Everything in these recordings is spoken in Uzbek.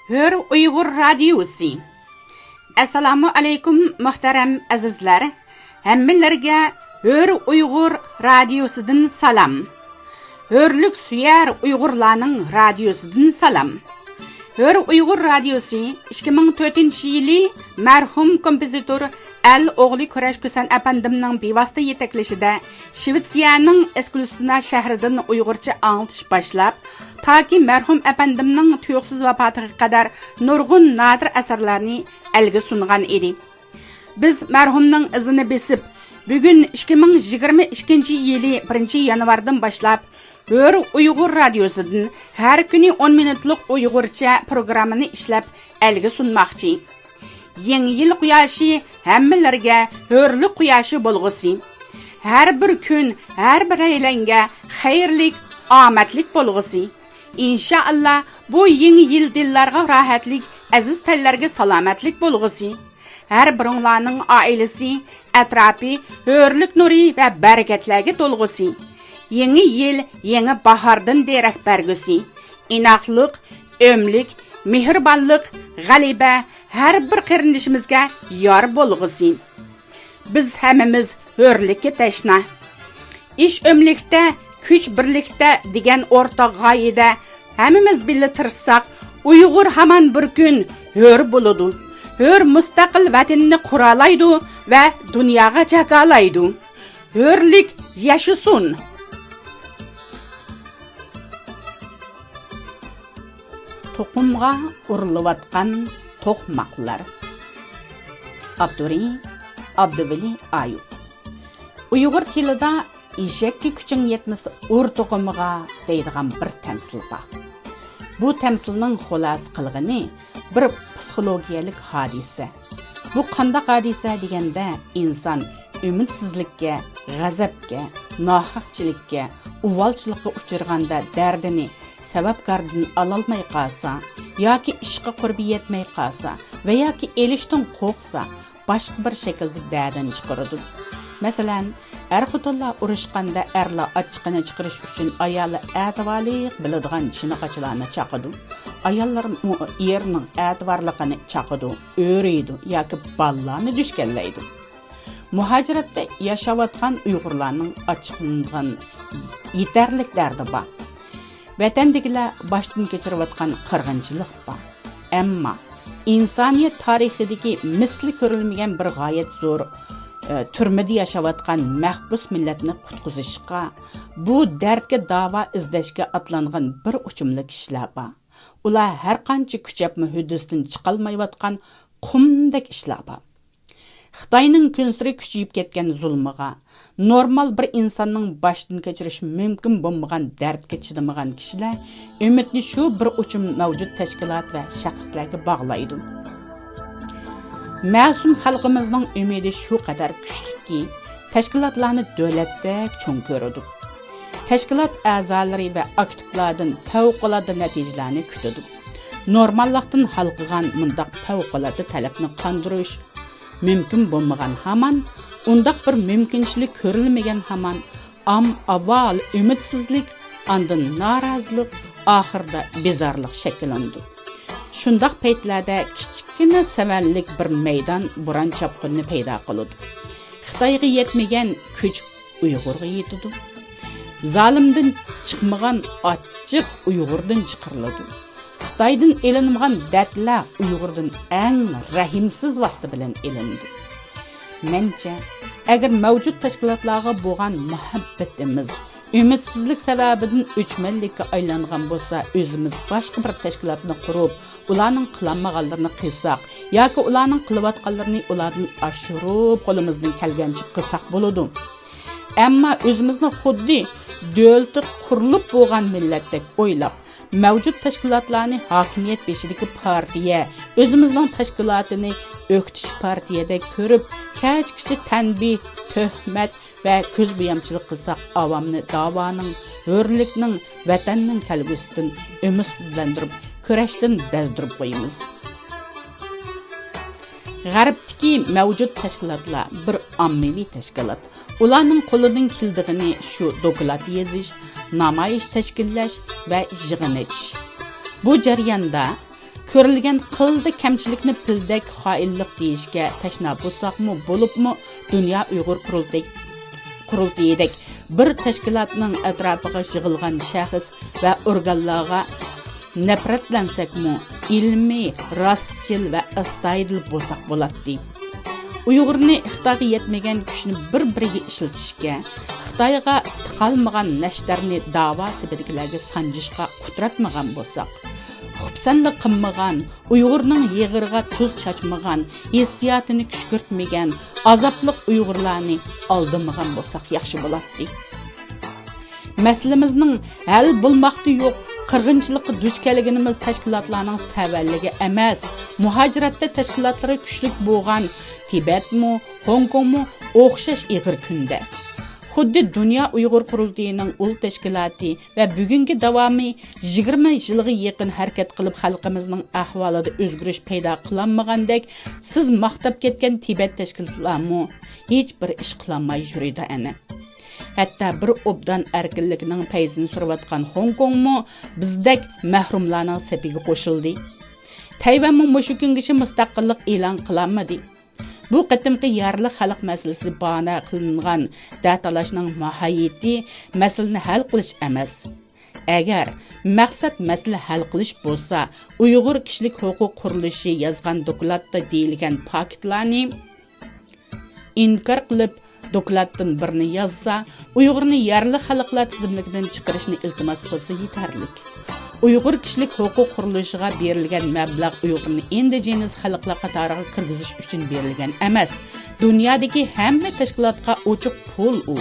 Hör Uyghur Radiyosi. Assalamu alaykum muhtaram azizlar. Hammalarga Hör Uyghur Radiyosidan salam. Hörlük suyar Uyg'urlarning radiyosidan salam. Hör Uyghur Radiyosi 2004-yili marhum kompozitor o'g'li Kurash Kusan apandimning bevosita yetaklashida Shvetsiyaning Eskilstuna shahridan Uyg'urcha anglatish boshlab, toki marhum apandimning tuyuqsiz vafotiga qadar nurg'un nadir asarlarni elga sungan edi. Biz marhumning izini besib, bugun 2022-yili 1-yanvardan boshlab Hör Uyghur Radiyosidan har kuni 10 minutlik Uyg'urcha programmani ishlab elga sunmoqchi. Yeni yıl quyoshi hammalarga hörlük quyoshi bo'lg'usi. Har bir kun, har bir aylanga xayrlik, omadlik bo'lg'usi. İnşallah bu yeni yıl dillarga rahatlik, aziz tillarga salomatlik bo'lg'usi. Har biringlarning oilasi, atrofi hörlük nuri va barakatlarga to'lg'usi. Yeni yıl, yeni bahordan derak bergusi. Inoqlik, ömlik, mehribonlik, g'alaba her bir qərindişimizga yor bo'lg'usi. Biz hammamiz hörlikka tashna. İş ömlikdə, kuch birlikdə degan o'rtaq g'oyada hammamiz birga tirishsak, Uyg'ur hamon bir kun hör bo'ladi. Hör mustaqil vatanni quralaydi va dunyoga jakalaydi. Hörlik yashasin. To'qimga urilayotgan to'qmaqlar. Abduvali Ayub. Uyg'ur tilida eshakka kuching yetmasa ur to'qimiga deydigan bir tamsil bor. Bu tamsilning xulos qilg'ini bir psixologiyalik hodisa. Bu qanday hodisa deganda inson umidsizlikka, g'azabga, nohaqchilikka, uvalchilikka uchirganda dardini sababkordan ololmay qolsa, yoki ishqa qurbi yetmay qolsa va yoki elishdan qo'rqsa, boshqa bir shaklda da'dan chiqaradi. Masalan, xotinlar urushganda erlar ochiqini chiqarish uchun ayoli a'tivalik biladigan chiniqachilarni chaqadi. Ayollar erning a'tivorligini chaqadi, o'raydi yoki ballarni dushkanlaydi. Muhojiratda yashayotgan Uyg'urlarning ochiqlangan yetarlik dardi bor. Vatandagilar boshdan kechirayotgan qirg'inchilik bor. Ammo insoniyat tarixidagi misli ko'rilmagan bir g'oyat zo'r turmada yashayotgan mahbus millatni qutqizishga, bu dardga da'vo izlashga atlangan bir uchumli kishilar bor. Ular har qancha kuchapmi hududdan chiqolmayotgan qumdek ishlar bor. Xitoyning kunsiri kuchayib ketgan zulmiga, normal bir insonning boshdan kechirish mumkin bo'lmagan dardga chidamagan kishilar umidni shu bir uchum mavjud tashkilot va shaxslarga bog'laydi. Ma'sum xalqimizning umidi shu qadar kuchliki, tashkilotlarni davlatdek cho'ng ko'radi. Tashkilot a'zolari va aktivlardan favqulodda natijalarni kutadi. Normallikdan xalqigan mundaq favqulodda talabni qondirish mümkün bo'lmagan hamon, undaq bir mümkünchilik ko'rilmagan hamon, avval ümidsizlik, ondan norozilik, oxirida bezorlik shakllandi. Shundaq paytlarda kichkina savallik bir maydon buron chopqinni paydo qiladi. Xitoyga yetmagan kuch Uyg'urga yetadi. Zolimdan chiqmagan ochiq Uyg'urdan chiqariladi. Xitoydan elinmagan datlar Uyg'urdan eng rahimsiz vosita bilan elindi. Mencha, agar mavjud tashkilotlarga bo'lgan muhabbatimiz umidsizlik sababidan o'chmanlikka aylangan bo'lsa, o'zimiz boshqa bir tashkilotni qurib, ularning qilinmaganlarini qilsak yoki ularning qilayotganlarini ulardan oshirib qo'limizdan kelgancha qilsak bo'ladi. Ammo o'zimizni xuddi davlat qurilib bo'lgan millatdek o'ylab, mavjud tashkilotlarni hokimiyat beshidagi partiya, o'zimizning tashkilotini o'qitish partiyadek ko'rib, kechkichi tanbih, tuhmat va ko'zbo'yamchilik qilsak, avomni da'voning, hurlikning, vatanning kelgusidan umidsizlantirib, kurashdan bezdirib qo'yamiz. G'arbdagi mavjud tashkilotlar bir ommaviy tashkilot. Ularning qo'lidan keldig'ini shu doklad yozish, namoyish tashkillash va yig'in etish. Bu jarayonda ko'rilgan qildi kamchilikni pildek xoinlik deyishga tashna bo'lsaqmi, bo'libmi dunyo Uyg'ur qurultayidek bir tashkilotning atrofiga yig'ilgan shaxs va organlarga nafratlansakmi, ilmiy, rostchil va astoydil bo'lsaq bo'ladi. Uyg'urni Xitoyga yetmagan kuchni bir-biriga ishlatishga, Xitoyga tiqalmagan nashtarni da'vo sifatidagi sanjishga qudratmagan bo'lsak, xubsanlik qilmagan, Uyg'urning yig'iriga tuz chachmagan, hissiyotini kuchkirtmagan, azobliq Uyg'urlarni aldamagan bo'lsak yaxshi bo'ladi. Mas'alamizning hal bo'lmoqda yo'q, qirg'inchilikqa duch kelganimiz tashkilotlarning savalliga emas, muhojiratda tashkilotlari kuchli bo'lgan Tibetmi, Hong Kongmi o'xshash ig'ir kunda. Xuddi Dunyo Uyg'ur qurultayining ul tashkiloti va bugungi davomi 20 yilga yaqin harakat qilib xalqimizning ahvolida o'zgarish paydo qilinmagandek, siz maqtab ketgan Tibet tashkilotlari hech bir ish qilmay yuradi ana. Hatta bir obdan erkinlikning payzini surayotgan Hong Kongmi bizdek mahrumlarning safiga qo'shildi. Tayvanmi mushu kungacha mustaqillik e'lon qilinmadi. Bu qatimqi yerli xalq masalasi bahona qilingan datalashning mohiyati masalani hal qilish emas. Agar maqsad masala hal qilish bo'lsa, Uyg'ur kishilik huquq qurilishi yozgan dokladda deyilgan faktlarni inkor qilib dokladdan birini yozsa, Uyg'urni yerli xalqlar tizimligidan chiqarishni iltimos qilsa yetarli. Uyg'ur kishilik huquq qurilishiga berilgan mablag' Uyg'urni indigenous xalqlar qatoriga kirgizish uchun berilgan emas. Dunyodagi hamma tashkilotga ochiq pul u.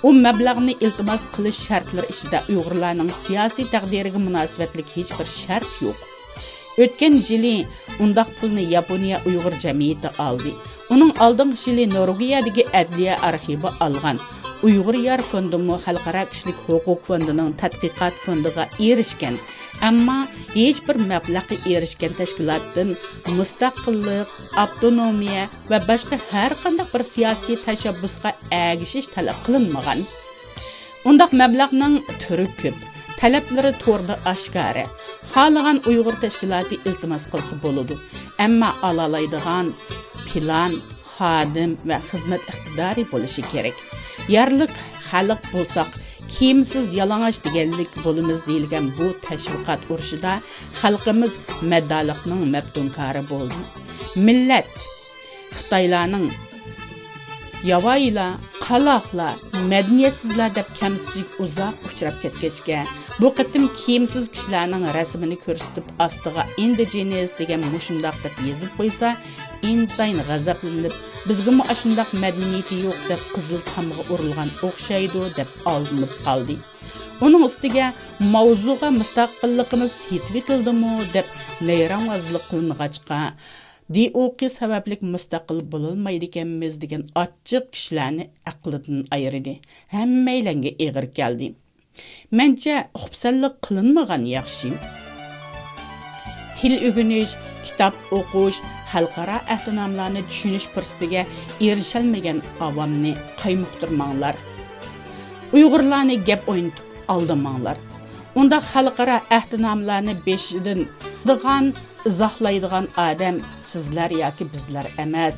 U mablag'ni iltimos qilish shartlari ichida Uyg'urlarning siyosiy taqdiriga munosabatli hech bir shart yo'q. O'tgan yili undaq pulni Yaponiya Uyg'ur jamiyati oldi. Uning oldingi yili Norvegiyadagi adliya arxivi olgan. Uyg'ur Yar Fondimi Xalqaro kishilik huquq fondining tadqiqot fondiga erishgan, ammo hech bir mablag'ga erishgan tashkilotdan mustaqillik, avtonomiya va boshqa har qanday bir siyosiy tashabbusga ergishish talab qilinmagan. Undaq mablag'ning turi ko'p, talablari to'g'ri oshkora. Xohlagan Uyg'ur tashkiloti iltimos qilsa bo'ladi, ammo olalaydigan plan, xodim va xizmat iqtidori bo'lishi kerak. Yerlik xalq bo'lsak, kiyimsiz yalang'och deganlik bo'limiz deyilgan bu tashviqot urushida xalqimiz maddalikning mabdunkori bo'ldi. Millat Xitoylarning yavoylar, qaloqlar, madaniyatsizlar deb kamsizlik uzoq uchrab ketgachga, bu qitim kiyimsiz kishilarning rasmini ko'rsatib ostiga indigenous degan mushundoq deb yozib qo'ysa, intayin g'azablanib, bizga mu ashundaq madaniyati yo'q deb qizil tamga urilgan o'xshaydi deb olinib qoldi. Uning ustiga mavzuga mustaqilligimiz yetib etildimi deb nayronvozlik qiling'achqa, DOQ sabablik mustaqil bo'lolmaydi ekanmiz degan ochiq kishilarni aqlidan ayirdi. Hammaylanga eg'ir keldi. Mencha xubsanlik qilinmagan yaxshi. Til o'rganish, kitob o'qish, xalqaro ahdnomlarni tushunish fursatiga erishalmagan avomni qaymoqtirmanglar. Uyg'urlarni gap o'ynatib aldamanglar. Unda xalqaro ahdnomlarni beshidan digan izohlaydigan odam sizlar yoki bizlar emas.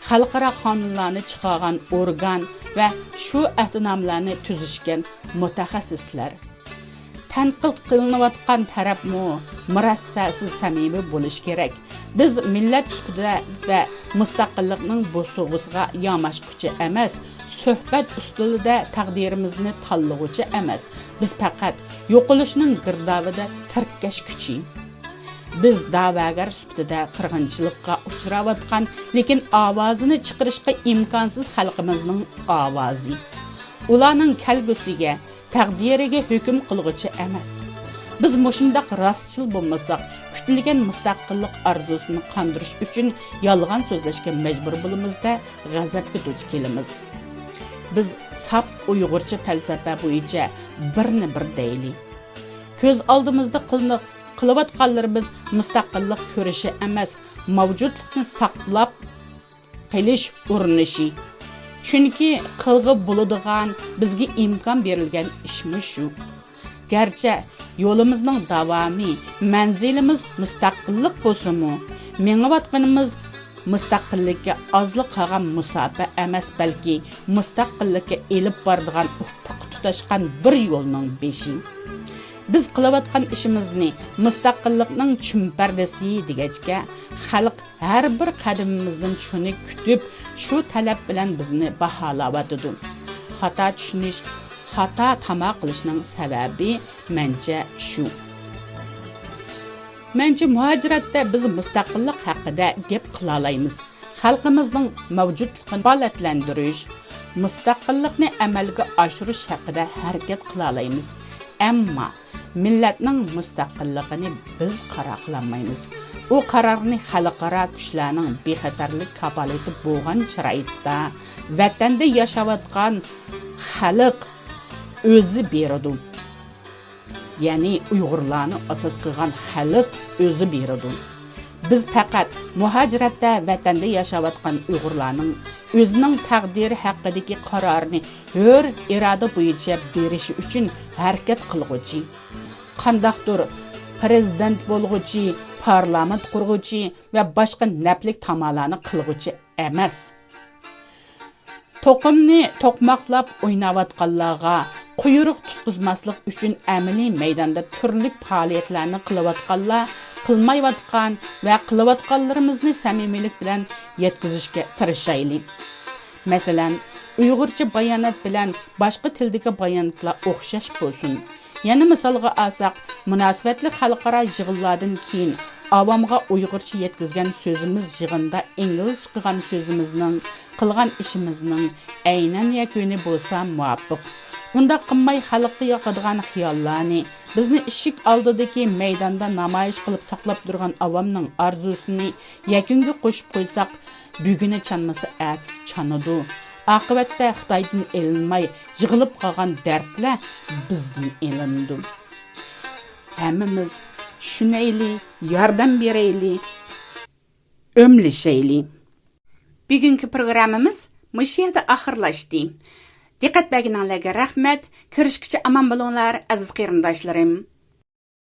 Xalqaro qonunlarni chiqargan organ va shu ahdnomlarni tuzishgan mutaxassislar. Tanqid qilinayotgan tarafmi murassasiz samimiy bo'lish kerak. Biz millat ustida va mustaqillikning bo'sug'isiga yamashquchi emas, suhbat ustida taqdirimizni tanlag'uchi emas. Biz faqat yo'qolishning girdobida tarkash kuchi. Biz da'vogar sifatida qirg'inchilikqa uchrayotgan, lekin ovozini chiqarishga imkonsiz xalqimizning ovozi. Ularning kelgusiga, taqdiriga hukm qilg'uchi emas. Biz mushundaq rostchil bo'lmasak, kutilgan mustaqillik arzusini qandirish uchun yolg'on so'zlashga majbur bo'lamizda g'azabga duch kelamiz. Biz sap Uyg'urcha falsafa bo'yicha birni bir deylik. Ko'z oldimizda qilayotganlarimiz mustaqillik ko'rishi emas, mavjudlikni saqlab qilish urinishi. Chunki qilg'i bo'ladigan bizga imkon berilgan ishmi shu. Garchi yo'limizning davomi, manzilimiz mustaqillik bo'lsa-mu, mengayotganimiz mustaqillikka ozliq qolgan musofa emas, balki mustaqillikka elib boradigan ufq tutashgan bir yo'lning beshi. Biz qilayotgan ishimizni mustaqillikning chumpardasi degachga, xalq har bir qadamimizdan shuni kutib, shu talab bilan bizni baholayotdi. Xato tushunish, xato tamoq qilishning sababi mencha shu. Mencha muhojiratda biz mustaqillik haqida gap qila olamiz. Xalqimizning mavjudligini balatlantirish, mustaqillikni amalga oshirish haqida harakat qila olamiz. Ammo millatning mustaqilligini biz qaror qilmaymiz. U qarorni xalqaro kuchlarning bexatarlik kapolati bo'lgan sharoitda vatanda yashayotgan xalq o'zi beradi. Ya'ni Uyg'urlarni asos qilgan xalq o'zi beradi. Biz faqat muhojiratda vatanda yashayotgan Uyg'urlarning o'zining taqdiri haqidagi qarorini hur iroda bo'yicha berishi uchun harakat qilg'uchi, qandaqdir prezident bo'lg'uchi, parlament qurg'uchi va boshqa naflik tamolarni qilg'uchi emas. To'qimni to'qmoqlab o'ynayotganlarga quyruq tutqizmaslik uchun amaliy maydonda turli faoliyatlarni qilayotganlar, qilmayotgan va qilayotganlarimizni samimiylik bilan yetkazishga tirishaylik. Masalan, Uyg'urcha bayonot bilan boshqa tildagi bayonotlar o'xshash bo'lsin. Yana misolga olsak, munosabatli xalqaro yig'inlardan keyin avomga Uyg'urcha yetkazgan so'zimiz yig'inda inglizcha qilgan so'zimizning, qilgan ishimizning aynan yakuni bo'lsa muvofiq. Unda qilmay xalqqa yoqadigan xiyollarni, bizni eshik oldidagi maydonda namoyish qilib saqlab turgan avomning orzusini yakunga qo'shib qo'ysak, buguni chanmasa ats chanadi. Oqibatda Xitoydan elinmay yig'ilib qolgan dardlar bizdan elindi. Hammamiz tushunayli, yordam berayli, o'mlashayli. Bugungi programmamiz mush yerda oxirlashdi. Diqqat berganinglarga rahmat. Ko'rishguncha omon bo'linglar, aziz qerindoshlarim.